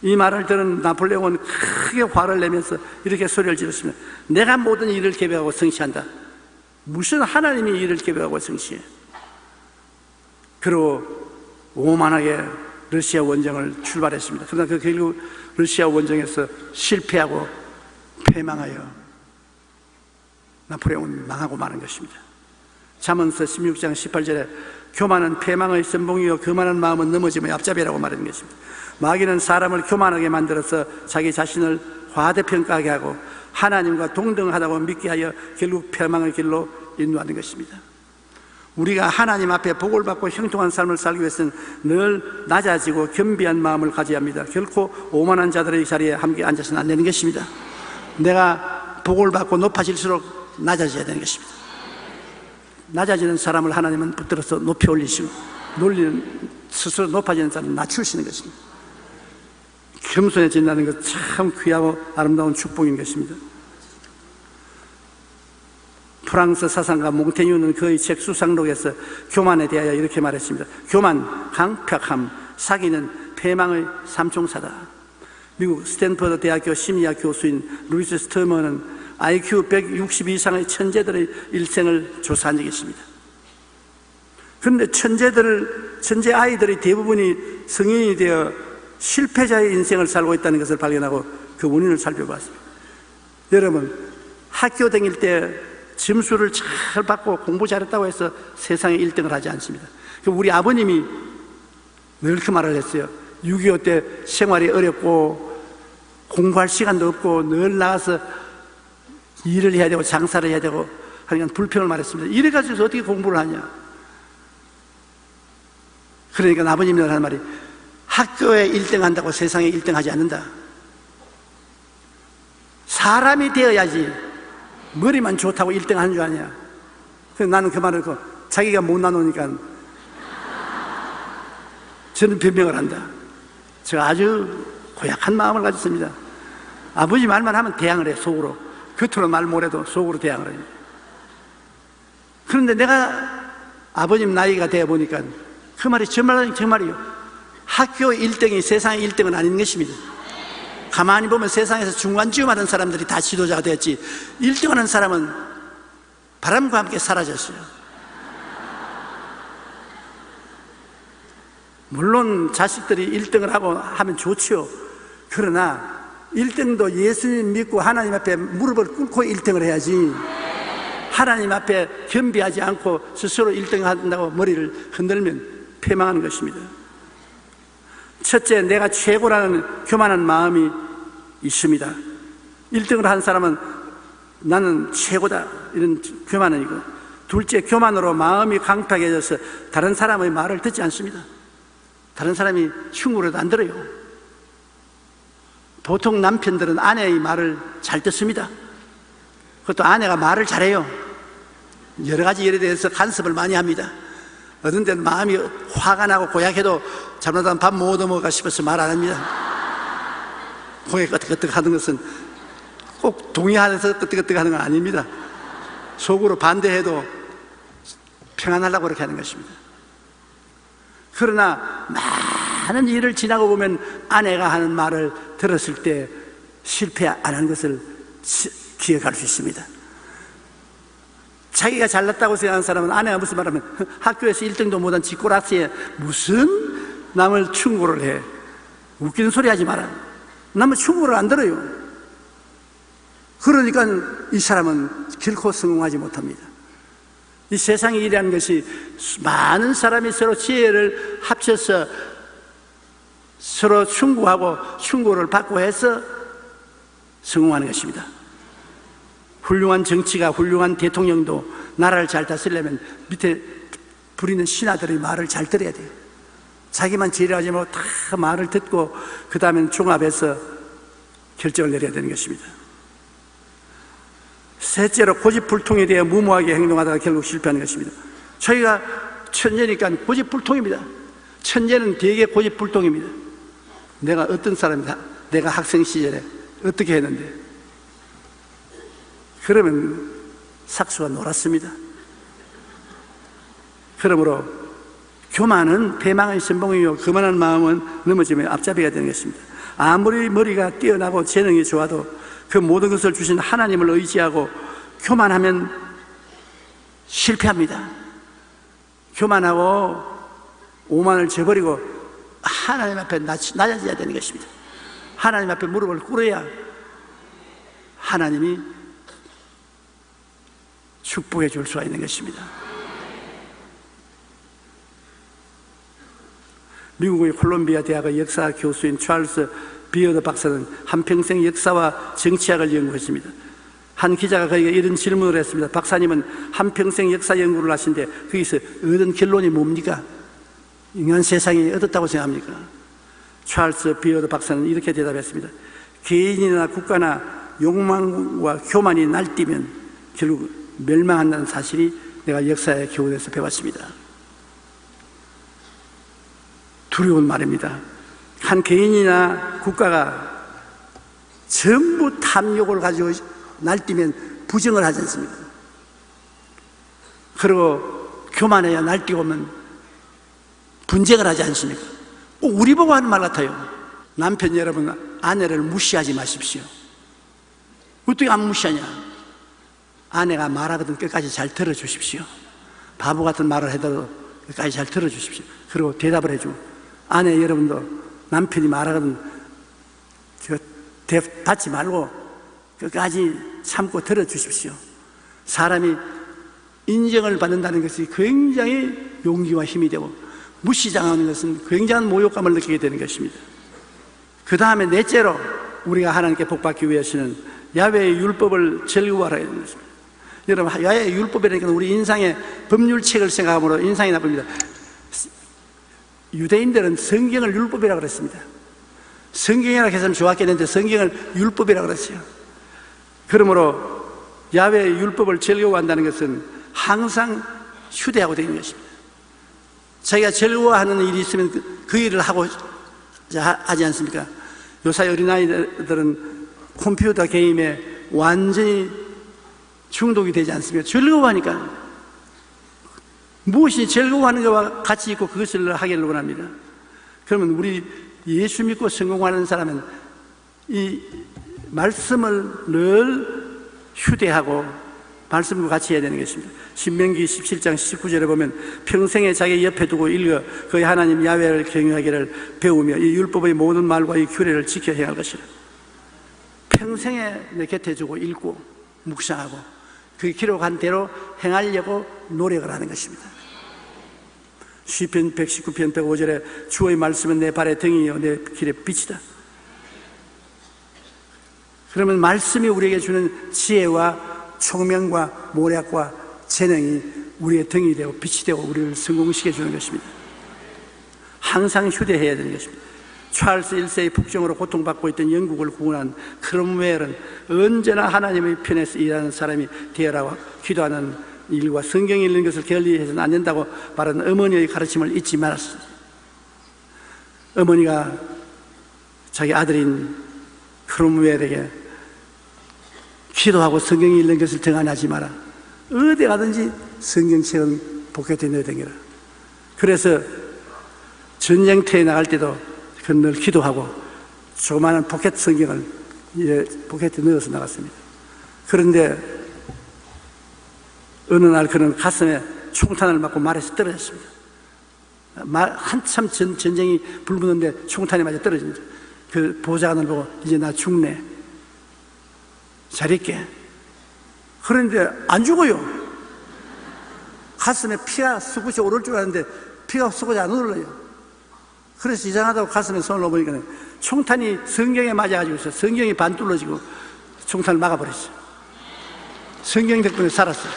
Speaker 2: 이 말을 들은 나폴레옹은 크게 화를 내면서 이렇게 소리를 지르습니다. 내가 모든 일을 계획하고 성취한다. 무슨 하나님이 일을 계획하고 성취해? 그리고 오만하게 러시아 원정을 출발했습니다. 그러나 그 결국 러시아 원정에서 실패하고 패망하여 나폴레옹은 망하고 마는 것입니다. 잠언서 16장 18절에 교만은 패망의 선봉이요 교만한 마음은 넘어짐의 앞잡이라고 말하는 것입니다. 마귀는 사람을 교만하게 만들어서 자기 자신을 과대평가하게 하고 하나님과 동등하다고 믿게 하여 결국 패망의 길로 인도하는 것입니다. 우리가 하나님 앞에 복을 받고 형통한 삶을 살기 위해서는 늘 낮아지고 겸비한 마음을 가져야 합니다. 결코 오만한 자들의 자리에 함께 앉아서는 안 되는 것입니다. 내가 복을 받고 높아질수록 낮아져야 되는 것입니다. 낮아지는 사람을 하나님은 붙들어서 높이 올리시고 놀리는 스스로 높아지는 사람을 낮추시는 것입니다. 겸손해진다는 것 참 귀하고 아름다운 축복인 것입니다. 프랑스 사상가 몽테뉴는 그의 책 수상록에서 교만에 대하여 이렇게 말했습니다. 교만, 강팍함, 사기는 패망의 삼총사다. 미국 스탠퍼드 대학교 심리학 교수인 루이스 스터머는 IQ 160 이상의 천재들의 일생을 조사한 적이 있습니다. 그런데 천재 아이들의 대부분이 성인이 되어 실패자의 인생을 살고 있다는 것을 발견하고 그 원인을 살펴봤습니다. 여러분, 학교 다닐 때 점수를 잘 받고 공부 잘했다고 해서 세상에 1등을 하지 않습니다. 우리 아버님이 늘 그 말을 했어요. 6.25 때 생활이 어렵고 공부할 시간도 없고 늘 나가서 일을 해야 되고 장사를 해야 되고 하니까 불평을 말했습니다. 이래가지고 어떻게 공부를 하냐. 그러니까 아버님이 하는 말이 학교에 1등 한다고 세상에 1등 하지 않는다. 사람이 되어야지 머리만 좋다고 1등 하는 줄 아냐. 그래서 나는 그 말을 듣고 자기가 못 나누니까 저는 변명을 한다. 제가 아주 고약한 마음을 가졌습니다. 아버지 말만 하면 대항을 해, 속으로. 겉으로 말 못해도 속으로 대항을 해요. 그런데 내가 아버님 나이가 되어 보니까 그 말이 정말이요. 학교 1등이 세상의 1등은 아닌 것입니다. 가만히 보면 세상에서 중간지음 하는 사람들이 다 지도자가 되었지 1등 하는 사람은 바람과 함께 사라졌어요. 물론 자식들이 1등을 하고 하면 좋죠. 그러나 1등도 예수님 믿고 하나님 앞에 무릎을 꿇고 1등을 해야지 하나님 앞에 겸비하지 않고 스스로 1등 한다고 머리를 흔들면 패망하는 것입니다. 첫째, 내가 최고라는 교만한 마음이 있습니다. 1등을 한 사람은 나는 최고다 이런 교만이고, 둘째, 교만으로 마음이 강팍해져서 다른 사람의 말을 듣지 않습니다. 다른 사람이 충고라도 안 들어요. 보통 남편들은 아내의 말을 잘 듣습니다. 그것도 아내가 말을 잘해요. 여러 가지 일에 대해서 간섭을 많이 합니다. 어떤 때는 마음이 화가 나고 고약해도 잘못하면 밥 못 얻어먹을까 싶어서 말 안 합니다. 고개 끄덕끄덕 하는 것은 꼭 동의하면서 끄덕끄덕 하는 건 아닙니다. 속으로 반대해도 평안하려고 그렇게 하는 것입니다. 그러나 많은 일을 지나고 보면 아내가 하는 말을 들었을 때 실패 안 한 것을 기억할 수 있습니다. 자기가 잘났다고 생각하는 사람은 아내가 무슨 말하면 학교에서 1등도 못한 지꼬라스에 무슨 남을 충고를 해. 웃기는 소리 하지 마라. 남은 충고를 안 들어요. 그러니까 이 사람은 결코 성공하지 못합니다. 이 세상의 일이라는 것이 많은 사람이 서로 지혜를 합쳐서 서로 충고하고 충고를 받고 해서 성공하는 것입니다. 훌륭한 정치가, 훌륭한 대통령도 나라를 잘 다스리려면 밑에 부리는 신하들의 말을 잘 들어야 돼요. 자기만 지혜하지 말고 다 말을 듣고 그 다음엔 종합해서 결정을 내려야 되는 것입니다. 셋째로 고집불통에 대해 무모하게 행동하다가 결국 실패하는 것입니다. 저희가 천재니까 고집불통입니다. 천재는 되게 고집불통입니다. 내가 어떤 사람이다, 내가 학생 시절에 어떻게 했는데, 그러면 삭수가 놀았습니다. 그러므로 교만은 패망의 선봉이요 거만한 마음은 넘어지면 앞잡이가 되는 것입니다. 아무리 머리가 뛰어나고 재능이 좋아도 그 모든 것을 주신 하나님을 의지하고 교만하면 실패합니다. 교만하고 오만을 저버리고 하나님 앞에 낮아져야 되는 것입니다. 하나님 앞에 무릎을 꿇어야 하나님이 축복해 줄 수가 있는 것입니다. 미국의 콜롬비아 대학의 역사 교수인 찰스 비어드 박사는 한평생 역사와 정치학을 연구했습니다. 한 기자가 그에게 이런 질문을 했습니다. 박사님은 한평생 역사 연구를 하신데 거기서 얻은 결론이 뭡니까? 인간 세상이 얻었다고 생각합니까? 찰스 비어드 박사는 이렇게 대답했습니다. 개인이나 국가나 욕망과 교만이 날뛰면 결국 멸망한다는 사실이 내가 역사의 교훈에서 배웠습니다. 두려운 말입니다. 한 개인이나 국가가 전부 탐욕을 가지고 날뛰면 부정을 하지 않습니까? 그리고 교만해야 날뛰면 분쟁을 하지 않습니까? 우리 보고 하는 말 같아요. 남편 여러분, 아내를 무시하지 마십시오. 어떻게 안 무시하냐? 아내가 말하거든 끝까지 잘 들어주십시오. 바보 같은 말을 해도 끝까지 잘 들어주십시오. 그리고 대답을 해주고, 아내 여러분도 남편이 말하거든 받지 말고 끝까지 참고 들어주십시오. 사람이 인정을 받는다는 것이 굉장히 용기와 힘이 되고, 무시당하는 것은 굉장한 모욕감을 느끼게 되는 것입니다. 그 다음에 넷째로 우리가 하나님께 복받기 위해서는 야훼의 율법을 즐거워하라 하는 것입니다. 여러분, 야훼의 율법이라는 우리 인상의 법률책을 생각하므로 인상이 나쁩니다. 유대인들은 성경을 율법이라고 그랬습니다. 성경이라고 했으면 좋았겠는데 성경을 율법이라고 그랬어요. 그러므로 야훼의 율법을 즐거워한다는 것은 항상 휴대하고 되는 것입니다. 자기가 즐거워하는 일이 있으면 그 일을 하고 하지 않습니까? 요새 어린아이들은 컴퓨터 게임에 완전히 중독이 되지 않습니까? 즐거워하니까. 무엇이 즐거워하는 것과 같이 있고 그것을 하기를 원합니다. 그러면 우리 예수 믿고 성공하는 사람은 이 말씀을 늘 휴대하고 말씀과 같이 해야 되는 것입니다. 신명기 17장 19절에 보면 평생에 자기 옆에 두고 읽어 그의 하나님 야훼를 경외하기를 배우며 이 율법의 모든 말과 이 규례를 지켜 행할 것이라. 평생에 내 곁에 두고 읽고 묵상하고 그 기록한 대로 행하려고 노력을 하는 것입니다. 시편 119편 105절에 주의 말씀은 내 발의 등이요 내 길의 빛이다. 그러면 말씀이 우리에게 주는 지혜와 총명과 모략과 재능이 우리의 등이 되고 빛이 되고 우리를 성공시켜 주는 것입니다. 항상 휴대해야 되는 것입니다. 찰스 1세의 폭정으로 고통받고 있던 영국을 구원한 크롬웰은 언제나 하나님의 편에서 일하는 사람이 되어라고 기도하는 일과 성경 읽는 것을 게을리해서는 안 된다고 말하는 어머니의 가르침을 잊지 말았습니다. 어머니가 자기 아들인 크롬웰에게 기도하고 성경 읽는 것을 등한하지 마라. 어디 가든지 성경책은 포켓에 넣어야 되니라. 그래서 전쟁터에 나갈 때도 늘 기도하고 조그마한 포켓 성경을 포켓에 넣어서 나갔습니다. 그런데 어느 날 그는 가슴에 총탄을 맞고 말에서 떨어졌습니다. 한참 전쟁이 불붙는데 총탄이 맞아 떨어집니다. 그 보좌관을 보고 이제 나 죽네. 잘 있게. 그런데 안 죽어요. 가슴에 피가 솟구쳐 오를 줄 알았는데 피가 솟구쳐 안 올라요. 그래서 이상하다고 가슴에 손을 넣어보니까 총탄이 성경에 맞아가지고 있어. 성경이 반 뚫어지고 총탄을 막아버렸어. 성경 덕분에 살았어요.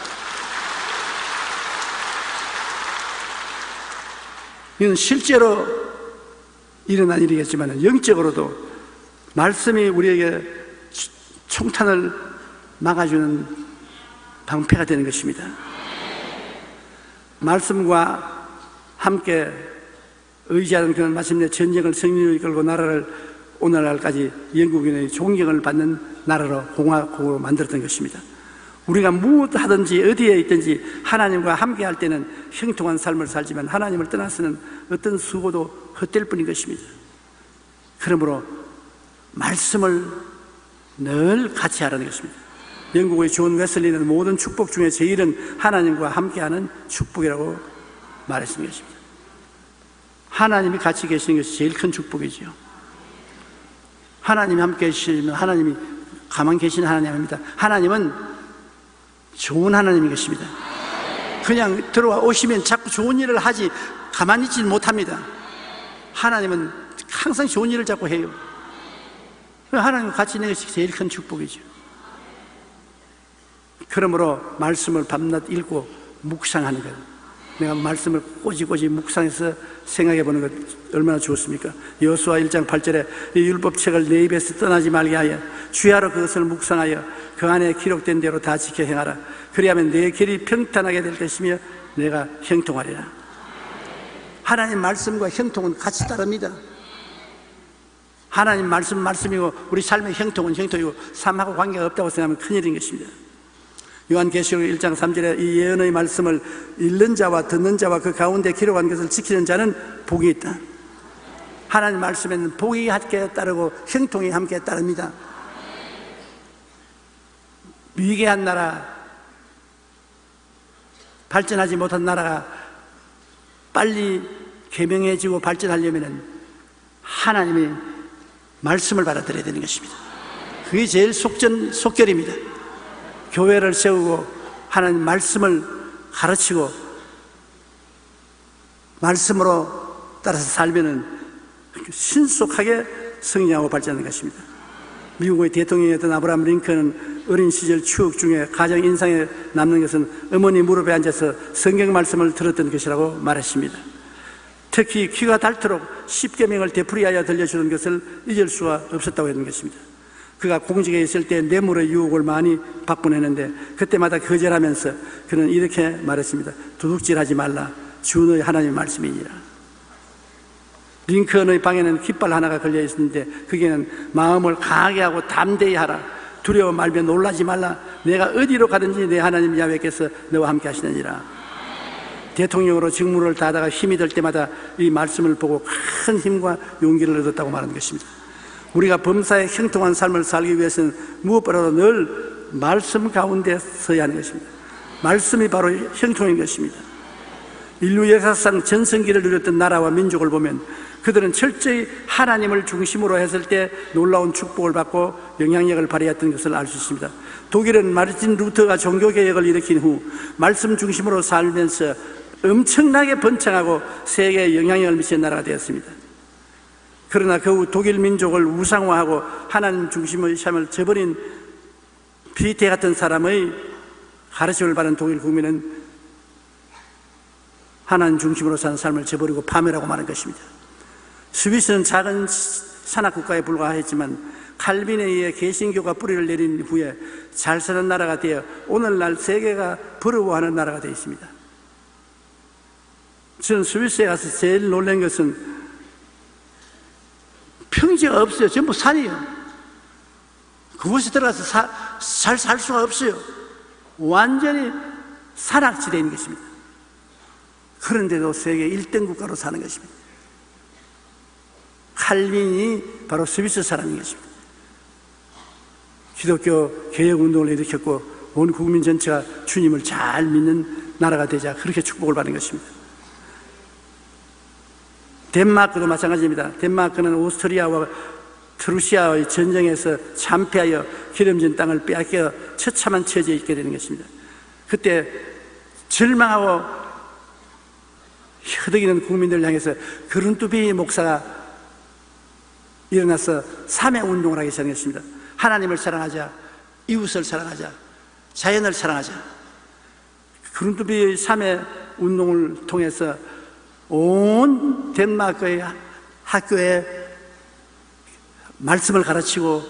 Speaker 2: 이건 실제로 일어난 일이겠지만 영적으로도 말씀이 우리에게 총탄을 막아주는 방패가 되는 것입니다. 말씀과 함께 의지하는 그런 마침내 전쟁을 승리로 이끌고 나라를 오늘날까지 영국인의 존경을 받는 나라로 공화국으로 만들었던 것입니다. 우리가 무엇하든지 어디에 있든지 하나님과 함께 할 때는 형통한 삶을 살지만 하나님을 떠나서는 어떤 수고도 헛될 뿐인 것입니다. 그러므로 말씀을 늘 같이 하라는 것입니다. 영국의 존 웨슬리는 모든 축복 중에 제일은 하나님과 함께하는 축복이라고 말했습니다. 하나님이 같이 계시는 것이 제일 큰 축복이지요. 하나님이 함께 계시면 하나님이 가만 계시는 하나님입니다. 하나님은 좋은 하나님인 것입니다. 그냥 들어와 오시면 자꾸 좋은 일을 하지 가만히 있지 못합니다. 하나님은 항상 좋은 일을 자꾸 해요. 하나님과 같이 있는 것이 제일 큰 축복이죠. 그러므로 말씀을 밤낮 읽고 묵상하는 것, 내가 말씀을 꼬지꼬지 묵상해서 생각해 보는 것 얼마나 좋습니까? 여호수아 1장 8절에 이 율법책을 내 입에서 떠나지 말게 하여 주야로 그것을 묵상하여 그 안에 기록된 대로 다 지켜 행하라. 그리하면 내 길이 평탄하게 될 것이며 내가 형통하리라. 하나님 말씀과 형통은 같이 따릅니다. 하나님 말씀이고 우리 삶의 형통은 형통이고 삶하고 관계가 없다고 생각하면 큰일인 것입니다. 요한계시록 1장 3절에 이 예언의 말씀을 읽는 자와 듣는 자와 그 가운데 기록한 것을 지키는 자는 복이 있다. 하나님 말씀에는 복이 함께 따르고 형통이 함께 따릅니다. 위계한 나라, 발전하지 못한 나라가 빨리 개명해지고 발전하려면 하나님의 말씀을 받아들여야 되는 것입니다. 그게 제일 속결입니다. 교회를 세우고 하나님 말씀을 가르치고 말씀으로 따라서 살면은 신속하게 성장하고 발전하는 것입니다. 미국의 대통령이었던 아브라함 링컨은 어린 시절 추억 중에 가장 인상에 남는 것은 어머니 무릎에 앉아서 성경 말씀을 들었던 것이라고 말했습니다. 특히 귀가 닳도록 십계명을 되풀이하여 들려주는 것을 잊을 수가 없었다고 했는 것입니다. 그가 공직에 있을 때 뇌물의 유혹을 많이 받곤 했는데 그때마다 거절하면서 그는 이렇게 말했습니다. 도둑질하지 말라. 주의 하나님의 말씀이니라. 링컨의 방에는 깃발 하나가 걸려 있었는데 거기에는 마음을 강하게 하고 담대히 하라. 두려워 말며 놀라지 말라. 내가 어디로 가든지 내 하나님 야훼께서 너와 함께 하시느니라. 대통령으로 직무를 다하다가 힘이 들 때마다 이 말씀을 보고 큰 힘과 용기를 얻었다고 말하는 것입니다. 우리가 범사에 형통한 삶을 살기 위해서는 무엇보다도 늘 말씀 가운데 서야 하는 것입니다. 말씀이 바로 형통인 것입니다. 인류 역사상 전성기를 누렸던 나라와 민족을 보면 그들은 철저히 하나님을 중심으로 했을 때 놀라운 축복을 받고 영향력을 발휘했던 것을 알 수 있습니다. 독일은 마르틴 루터가 종교개혁을 일으킨 후 말씀 중심으로 살면서 엄청나게 번창하고 세계에 영향력을 미친 나라가 되었습니다. 그러나 그 후 독일 민족을 우상화하고 하나님 중심의 삶을 저버린 비태 같은 사람의 가르침을 받은 독일 국민은 하나님 중심으로 사는 삶을 저버리고 파멸하고 마는 것입니다. 스위스는 작은 산악국가에 불과했지만 칼빈에 의해 개신교가 뿌리를 내린 후에 잘 사는 나라가 되어 오늘날 세계가 부러워하는 나라가 되어 있습니다. 저는 스위스에 가서 제일 놀란 것은 평지가 없어요. 전부 산이에요. 그곳에 들어가서 잘 살 수가 없어요. 완전히 산악지대인 것입니다. 그런데도 세계 1등 국가로 사는 것입니다. 칼빈이 바로 스위스 사람인 것입니다. 기독교 개혁운동을 일으켰고 온 국민 전체가 주님을 잘 믿는 나라가 되자 그렇게 축복을 받는 것입니다. 덴마크도 마찬가지입니다. 덴마크는 오스트리아와 트루시아의 전쟁에서 참패하여 기름진 땅을 빼앗겨 처참한 처지에 있게 되는 것입니다. 그때 절망하고 허덕이는 국민들을 향해서 그룬투비 목사가 일어나서 3회 운동을 하기 시작했습니다. 하나님을 사랑하자, 이웃을 사랑하자, 자연을 사랑하자. 그룬투비 3회 운동을 통해서 온 덴마크의 학교에 말씀을 가르치고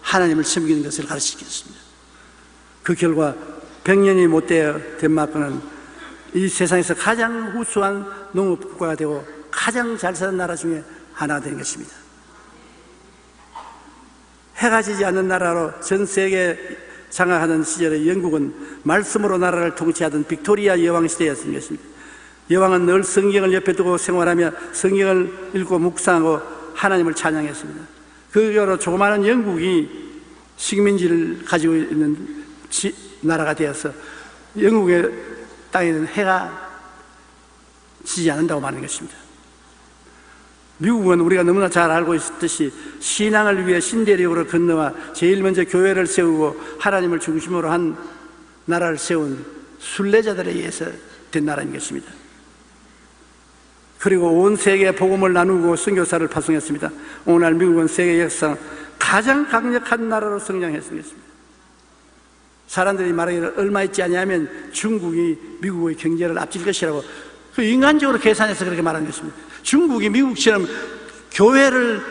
Speaker 2: 하나님을 섬기는 것을 가르치겠습니다. 그 결과 100년이 못되어 덴마크는 이 세상에서 가장 우수한 농업국가가 되고 가장 잘 사는 나라 중에 하나가 된 것입니다. 해가 지지 않는 나라로 전 세계 장악하던 시절에 영국은 말씀으로 나라를 통치하던 빅토리아 여왕 시대였던 것입니다. 여왕은 늘 성경을 옆에 두고 생활하며 성경을 읽고 묵상하고 하나님을 찬양했습니다. 그 결로 조그마한 영국이 식민지를 가지고 있는 나라가 되어서 영국의 땅에는 해가 지지 않는다고 말하는 것입니다. 미국은 우리가 너무나 잘 알고 있듯이 신앙을 위해 신대륙으로 건너와 제일 먼저 교회를 세우고 하나님을 중심으로 한 나라를 세운 순례자들에 의해서 된 나라인 것입니다. 그리고 온 세계에 복음을 나누고 선교사를 파송했습니다. 오늘날 미국은 세계 역사상 가장 강력한 나라로 성장했습니다. 사람들이 말하기를 얼마 있지 않냐면 중국이 미국의 경제를 앞질 것이라고 그 인간적으로 계산해서 그렇게 말하는 것입니다. 중국이 미국처럼 교회를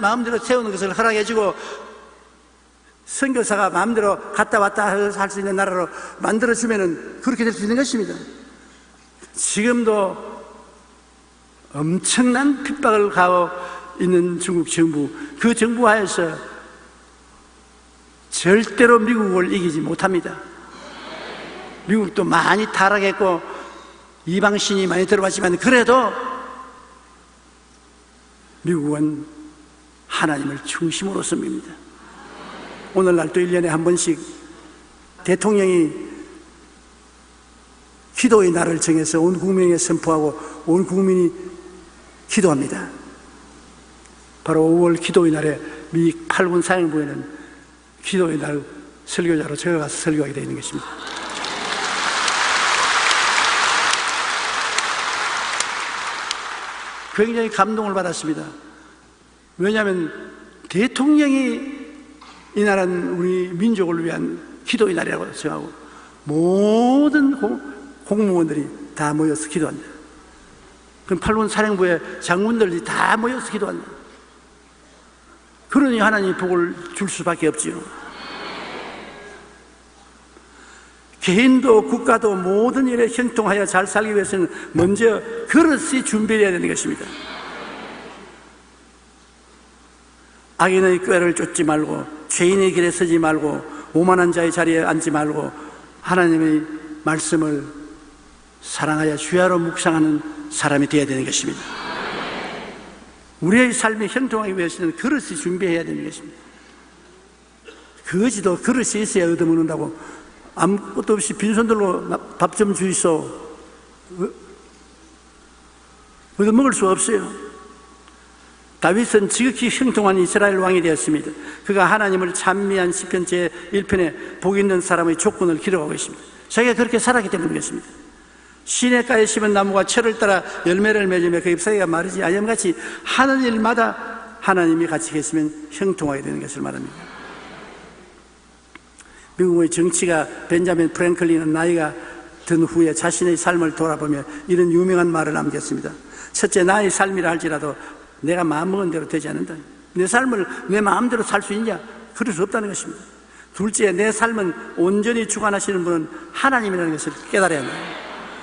Speaker 2: 마음대로 세우는 것을 허락해주고 선교사가 마음대로 갔다 왔다 할 수 있는 나라로 만들어주면 그렇게 될 수 있는 것입니다. 지금도 엄청난 핍박을 가하고 있는 중국 정부, 그 정부 하에서 절대로 미국을 이기지 못합니다. 미국도 많이 타락했고 이방신이 많이 들어왔지만 그래도 미국은 하나님을 중심으로 씁니다. 오늘날도 1년에 한 번씩 대통령이 기도의 날을 정해서 온 국민에게 선포하고 온 국민이 기도합니다. 바로 5월 기도의 날에 미 8군 사령부에는 기도의 날 설교자로 제가 가서 설교하게 되어 있는 것입니다. 굉장히 감동을 받았습니다. 왜냐하면 대통령이 이 나라는 우리 민족을 위한 기도의 날이라고 생각하고 모든 공무원들이 다 모여서 기도한다. 그럼 8군 사령부의 장군들이 다 모여서 기도한다. 그러니 하나님이 복을 줄 수밖에 없지요. 개인도 국가도 모든 일에 형통하여 잘 살기 위해서는 먼저 그릇이 준비해야 되는 것입니다. 악인의 꾀를 쫓지 말고 죄인의 길에 서지 말고 오만한 자의 자리에 앉지 말고 하나님의 말씀을 사랑하여 주야로 묵상하는 사람이 되어야 되는 것입니다. 우리의 삶이 형통하기 위해서는 그릇이 준비해야 되는 것입니다. 거지도 그릇이 있어야 얻어먹는다고 아무것도 없이 빈손들로 밥 좀 주이소 얻어먹을 수 없어요. 다윗은 지극히 형통한 이스라엘 왕이 되었습니다. 그가 하나님을 찬미한 시편 제1편에 복 있는 사람의 조건을 기록하고 있습니다. 자기가 그렇게 살았기 때문인 것입니다. 시냇가에 심은 나무가 철을 따라 열매를 맺으며 그 잎사귀가 마르지 아니함같이 하는 일마다 하나님이 같이 계시면 형통하게 되는 것을 말합니다. 미국의 정치가 벤자민 프랭클린은 나이가 든 후에 자신의 삶을 돌아보며 이런 유명한 말을 남겼습니다. 첫째, 나의 삶이라 할지라도 내가 마음먹은 대로 되지 않는다. 내 삶을 내 마음대로 살 수 있냐? 그럴 수 없다는 것입니다. 둘째, 내 삶은 온전히 주관하시는 분은 하나님이라는 것을 깨달아야 한다.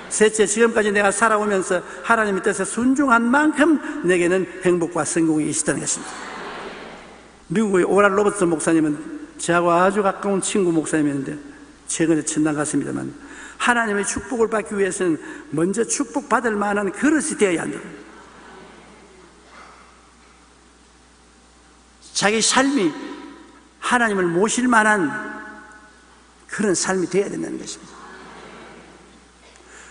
Speaker 2: 셋째, 지금까지 내가 살아오면서 하나님의 뜻에 순종한 만큼 내게는 행복과 성공이 있었다는 것입니다. 미국의 오랄 로버트 목사님은 저하고 아주 가까운 친구 목사님이었는데 최근에 천당 갔습니다만 하나님의 축복을 받기 위해서는 먼저 축복받을 만한 그릇이 되어야 한다. 자기 삶이 하나님을 모실 만한 그런 삶이 되어야 된다는 것입니다.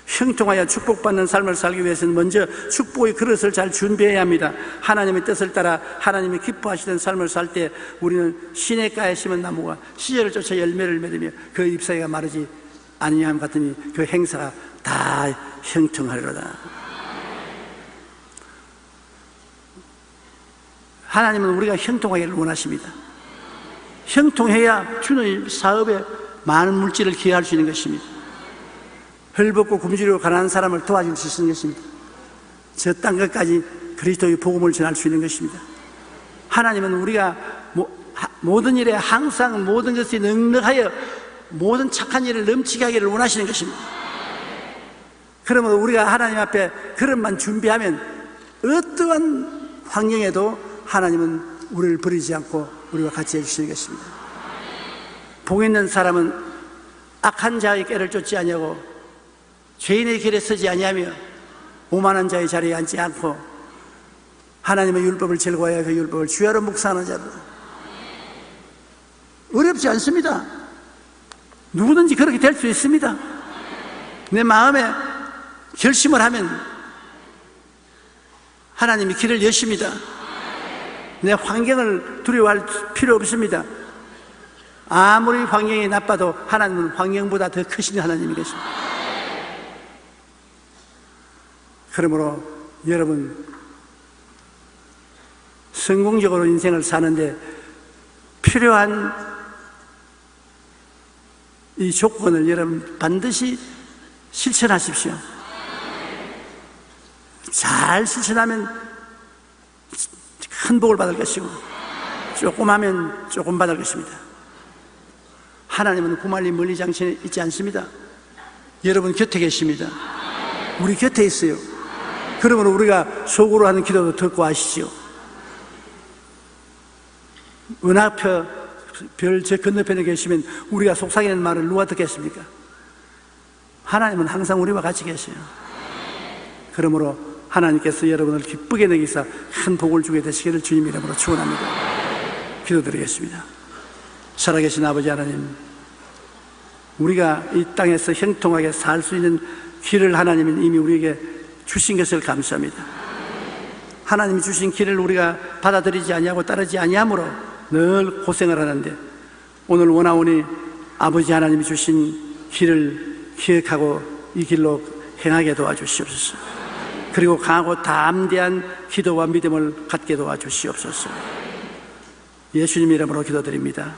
Speaker 2: 형통하여 축복받는 삶을 살기 위해서는 먼저 축복의 그릇을 잘 준비해야 합니다. 하나님의 뜻을 따라 하나님이 기뻐하시는 삶을 살 때 우리는 시냇가에 심은 나무가 시절을 쫓아 열매를 맺으며 그 잎사귀가 마르지 아니함 같으니 그 행사가 다 형통하리로다. 하나님은 우리가 형통하기를 원하십니다. 형통해야 주의 사업에 많은 물질을 기여할 수 있는 것입니다. 헐벗고 굶주리고 가난한 사람을 도와줄 수 있는 것입니다. 저 땅끝까지 그리스도의 복음을 전할 수 있는 것입니다. 하나님은 우리가 모든 일에 항상 모든 것이 넉넉하여 모든 착한 일을 넘치게 하기를 원하시는 것입니다. 그러므로 우리가 하나님 앞에 그릇만 준비하면 어떠한 환경에도 하나님은 우리를 버리지 않고 우리와 같이 해주시는 것입니다. 복 있는 사람은 악한 자의 꾀를 쫓지 아니하고 죄인의 길에 서지 아니하며 오만한 자의 자리에 앉지 않고 하나님의 율법을 즐거워하여 그 율법을 주야로 묵상하는 자들. 어렵지 않습니다. 누구든지 그렇게 될 수 있습니다. 내 마음에 결심을 하면 하나님이 길을 여십니다. 내 환경을 두려워할 필요 없습니다. 아무리 환경이 나빠도 하나님은 환경보다 더 크신 하나님이 계십니다. 그러므로 여러분, 성공적으로 인생을 사는데 필요한 이 조건을 여러분 반드시 실천하십시오. 잘 실천하면 큰 복을 받을 것이고 조금 하면 조금 받을 것입니다. 하나님은 구말리 멀리 장신에 있지 않습니다. 여러분 곁에 계십니다. 우리 곁에 있어요. 그러므로 우리가 속으로 하는 기도도 듣고 하시죠. 은하표 별 저 건너편에 계시면 우리가 속삭이는 말을 누가 듣겠습니까? 하나님은 항상 우리와 같이 계세요. 그러므로 하나님께서 여러분을 기쁘게 여기사 큰 복을 주게 되시기를 주님 이름으로 축원합니다. 기도드리겠습니다. 살아계신 아버지 하나님, 우리가 이 땅에서 형통하게 살 수 있는 길을 하나님은 이미 우리에게 주신 것을 감사합니다. 하나님이 주신 길을 우리가 받아들이지 아니하고 따르지 아니함으로 늘 고생을 하는데 오늘 원하오니 아버지 하나님이 주신 길을 기억하고 이 길로 행하게 도와주시옵소서. 그리고 강하고 담대한 기도와 믿음을 갖게 도와주시옵소서. 예수님 이름으로 기도드립니다.